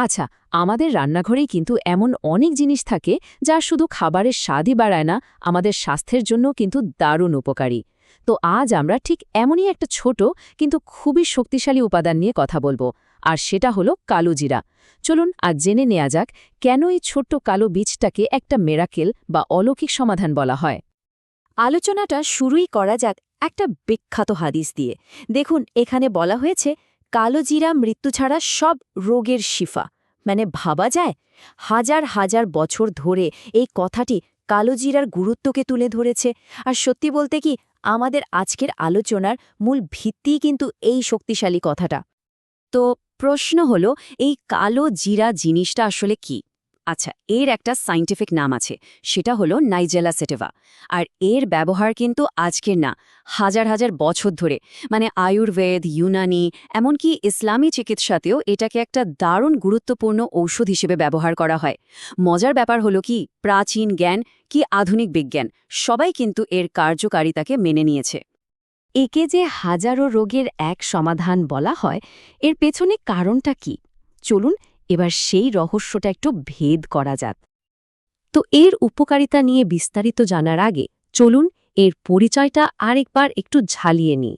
আচ্ছা, আমাদের রান্নাঘরেই কিন্তু এমন অনেক জিনিস থাকে যা শুধু খাবারের স্বাদই বাড়ায় না, আমাদের স্বাস্থ্যের জন্য কিন্তু দারুণ উপকারী। তো আজ আমরা ঠিক এমনই একটা ছোট কিন্তু খুবই শক্তিশালী উপাদান নিয়ে কথা বলবো, আর সেটা হলো কালো জিরা। চলুন আজ জেনে নেওয়া যাক কেন এই ছোট্ট কালো বীজটাকে একটা মেরাকেল বা অলৌকিক সমাধান বলা হয়। আলোচনাটা শুরুই করা যাক একটা বিখ্যাত হাদিস দিয়ে। দেখুন, এখানে বলা হয়েছে কালো জিরা মৃত্যু ছাড়া সব রোগের শিফা। মানে ভাবা যায়, হাজার হাজার বছর ধরে এই কথাটি কালো জিরার গুরুত্বকে তুলে ধরেছে। আর সত্যি বলতে কি, আমাদের আজকের আলোচনার মূল ভিত্তিই কিন্তু এই শক্তিশালী কথাটা। তো প্রশ্ন হলো, এই কালো জিরা জিনিসটা আসলে কি? আচ্ছা, এর একটা সায়েন্টিফিক নাম আছে, সেটা হলো নাইজেলা সেটিভা। আর এর ব্যবহার কিন্তু আজকের না, হাজার হাজার বছর ধরে, মানে আয়ুর্বেদ, ইউনানি, এমনকি ইসলামী চিকিৎসাতেও এটাকে একটা দারুণ গুরুত্বপূর্ণ ঔষধ হিসেবে ব্যবহার করা হয়। মজার ব্যাপার হলো কি, প্রাচীন জ্ঞান কি আধুনিক বিজ্ঞান, সবাই কিন্তু এর কার্যকারিতাকে মেনে নিয়েছে। একে যে হাজারো রোগের এক সমাধান বলা হয়, এর পেছনে কারণটা কি? চলুন এবার সেই রহস্যটা একটু ভেদ করা যাক। তো এর উপকারিতা নিয়ে বিস্তারিত জানার আগে চলুন এর পরিচয়টা আরেকবার একটু ঝালিয়ে নিই।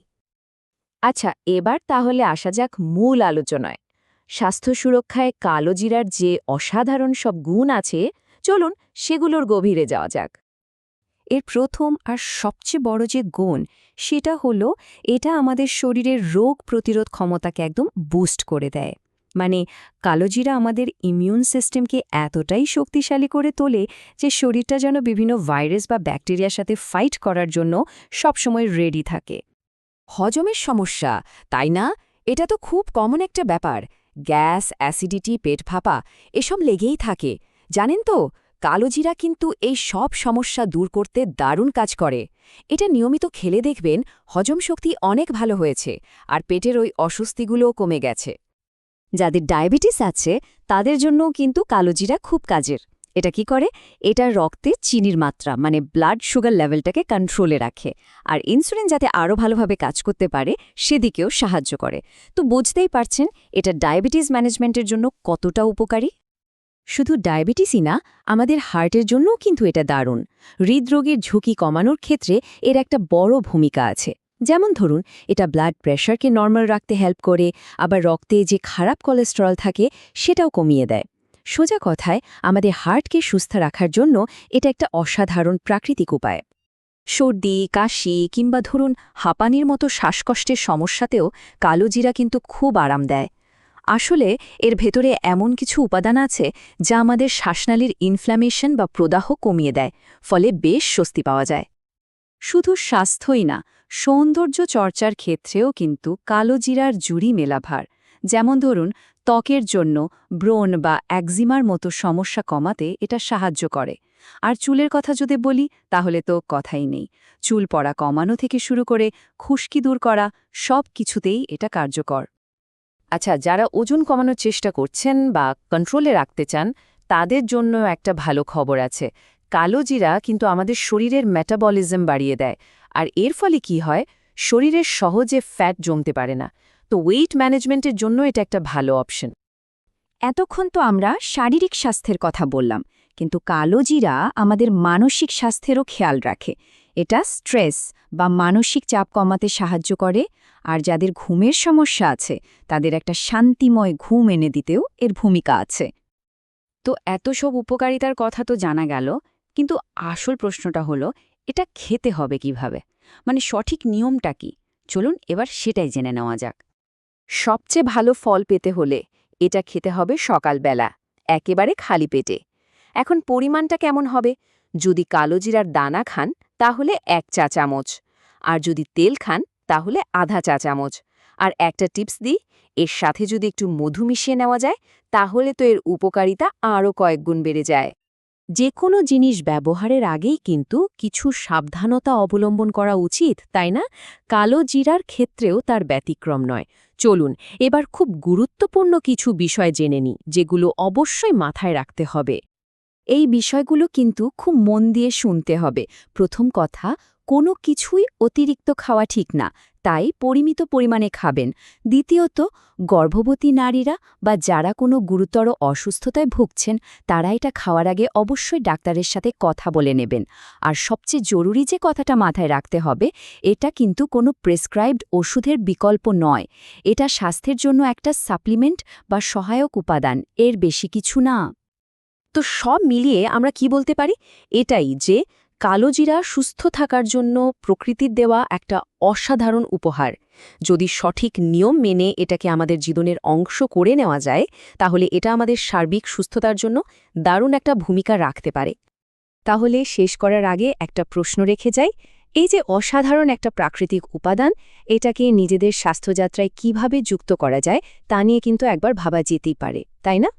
আচ্ছা, এবার তাহলে আসা যাক মূল আলোচনায়। স্বাস্থ্য সুরক্ষায় কালো জিরার যে অসাধারণ সব গুণ আছে, চলুন সেগুলোর গভীরে যাওয়া যাক। এর প্রথম আর সবচেয়ে বড় যে গুণ, সেটা হলো এটা আমাদের শরীরের রোগ প্রতিরোধ ক্ষমতাকে একদম বুস্ট করে দেয়। মানে কালোজিরা আমাদের ইমিউন সিস্টেমকে এতটাই শক্তিশালী করে তোলে যে শরীরটা যেন বিভিন্ন ভাইরাস বা ব্যাকটেরিয়ার সাথে ফাইট করার জন্য সবসময় রেডি থাকে। হজমের সমস্যা, তাই না? এটা তো খুব কমন একটা ব্যাপার। গ্যাস, অ্যাসিডিটি, পেট ফাঁপা এসব লেগেই থাকে। জানেন তো, কালোজিরা কিন্তু এই সব সমস্যা দূর করতে দারুণ কাজ করে। এটা নিয়মিত খেলে দেখবেন হজম শক্তি অনেক ভালো হয়েছে, আর পেটের ওই অস্বস্তিগুলোও কমে গেছে। যাদের ডায়াবেটিস আছে তাদের জন্যও কিন্তু কালোজিরা খুব কাজের। এটা কি করে? এটা রক্তে চিনির মাত্রা, মানে ব্লাড সুগার লেভেলটাকে কন্ট্রোলে রাখে, আর ইনসুলিন যাতে আরও ভালোভাবে কাজ করতে পারে সেদিকেও সাহায্য করে। তো বুঝতেই পারছেন এটা ডায়াবেটিস ম্যানেজমেন্টের জন্য কতটা উপকারী। শুধু ডায়াবেটিসই না, আমাদের হার্টের জন্যও কিন্তু এটা দারুণ। হৃদরোগের ঝুঁকি কমানোর ক্ষেত্রে এর একটা বড় ভূমিকা আছে। যেমন ধরুন, এটা ব্লাড প্রেশারকে নরমাল রাখতে হেল্প করে, আবার রক্তে যে খারাপ কোলেস্টেরল থাকে সেটাও কমিয়ে দেয়। সোজা কথায়, আমাদের হার্টকে সুস্থ রাখার জন্য এটা একটা অসাধারণ প্রাকৃতিক উপায়। সর্দি, কাশি কিংবা ধরুন হাঁপানির মতো শ্বাসকষ্টের সমস্যাতেও কালোজিরা কিন্তু খুব আরাম দেয়। আসলে এর ভেতরে এমন কিছু উপাদান আছে যা আমাদের শ্বাসনালীর ইনফ্ল্যামেশন বা প্রদাহ কমিয়ে দেয়, ফলে বেশ স্বস্তি পাওয়া যায়। শুধু স্বাস্থ্যই না, সৌন্দর্য চর্চার ক্ষেত্রেও কিন্তু কালোজিরার জুড়ি মেলাভার। যেমন ধরুন, ত্বকের জন্য ব্রণ বা একজিমার মতো সমস্যা কমাতে এটা সাহায্য করে। আর চুলের কথা যদি বলি, তাহলে তো কথাই নেই। চুল পড়া কমানো থেকে শুরু করে খুশকি দূর করা, সব কিছুতেই এটা কার্যকর। আচ্ছা, যারা ওজন কমানোর চেষ্টা করছেন বা কন্ট্রোলে রাখতে চান, তাদের জন্য একটা ভালো খবর আছে। কালোজিরা কিন্তু আমাদের শরীরের মেটাবলিজম বাড়িয়ে দেয়, আর এর ফলে কি হয়, শরীরের সহজে ফ্যাট জমতে পারে না। তো ওয়েট ম্যানেজমেন্টের জন্য এটা একটা ভালো অপশন। এতক্ষণ তো আমরা শারীরিক স্বাস্থ্যের কথা বললাম, কিন্তু কালোজিরা আমাদের মানসিক স্বাস্থ্যেরও খেয়াল রাখে। এটা স্ট্রেস বা মানসিক চাপ কমাতে সাহায্য করে, আর যাদের ঘুমের সমস্যা আছে তাদের একটা শান্তিময় ঘুম এনে দিতেও এর ভূমিকা আছে। তো এত সব উপকারিতার কথা তো জানা গেল, কিন্তু আসল প্রশ্নটা হলো, এটা খেতে হবে কিভাবে? মানে সঠিক নিয়মটা কি? চলুন এবার সেটাই জেনে নেওয়া যাক। সবচেয়ে ভালো ফল পেতে হলে এটা খেতে হবে সকালবেলা, একেবারে খালি পেটে। এখন পরিমাণটা কেমন হবে? যদি কালোজিরার দানা খান তাহলে 1 চা চামচ, আর যদি তেল খান তাহলে আধা চা চামচ। আর একটা টিপস দিই, এর সাথে যদি একটু মধু মিশিয়ে নেওয়া যায়, তাহলে তো এর উপকারিতা আরও কয়েক গুণ বেড়ে যায়। যে কোনো জিনিস ব্যবহারের আগেই কিন্তু কিছু সাবধানতা অবলম্বন করা উচিত, তাই না? কালো জিরার ক্ষেত্রেও তার ব্যতিক্রম নয়। চলুন এবার খুব গুরুত্বপূর্ণ কিছু বিষয় জেনে নিই, যেগুলো অবশ্যই মাথায় রাখতে হবে। এই বিষয়গুলো কিন্তু খুব মন দিয়ে শুনতে হবে। প্রথম কথা, কোনো কিছুই অতিরিক্ত খাওয়া ঠিক না। তাই পরিমিত পরিমাণে খাবেন। দ্বিতীয়ত, গর্ভবতী নারীরা বা যারা কোনো গুরুতর অসুস্থতায় ভুগছেন তারা এটা খাওয়ার আগে অবশ্যই ডাক্তারের সাথে কথা বলে নেবেন। আর সবচেয়ে জরুরি যে কথাটা মাথায় রাখতে হবে, এটা কিন্তু কোনো প্রেসক্রাইবড ওষুধের বিকল্প নয়। এটা স্বাস্থ্যের জন্য একটা সাপ্লিমেন্ট বা সহায়ক উপাদান, এর বেশি কিছু না। তো সব মিলিয়ে আমরা কি বলতে পারি? এটাই যে কালোজিরা সুস্থ থাকার জন্য প্রকৃতির দেওয়া একটা অসাধারণ উপহার। যদি সঠিক নিয়ম মেনে এটাকে আমাদের জীবনের অংশ করে নেওয়া যায়, তাহলে এটা আমাদের সার্বিক সুস্থতার জন্য দারুণ একটা ভূমিকা রাখতে পারে। তাহলে শেষ করার আগে একটা প্রশ্ন রেখে যাই, এই যে অসাধারণ একটা প্রাকৃতিক উপাদান, এটাকে নিজেদের স্বাস্থ্যযাত্রায় কিভাবে যুক্ত করা যায় তা নিয়ে কিন্তু একবার ভাবা যেতেই পারে, তাই না?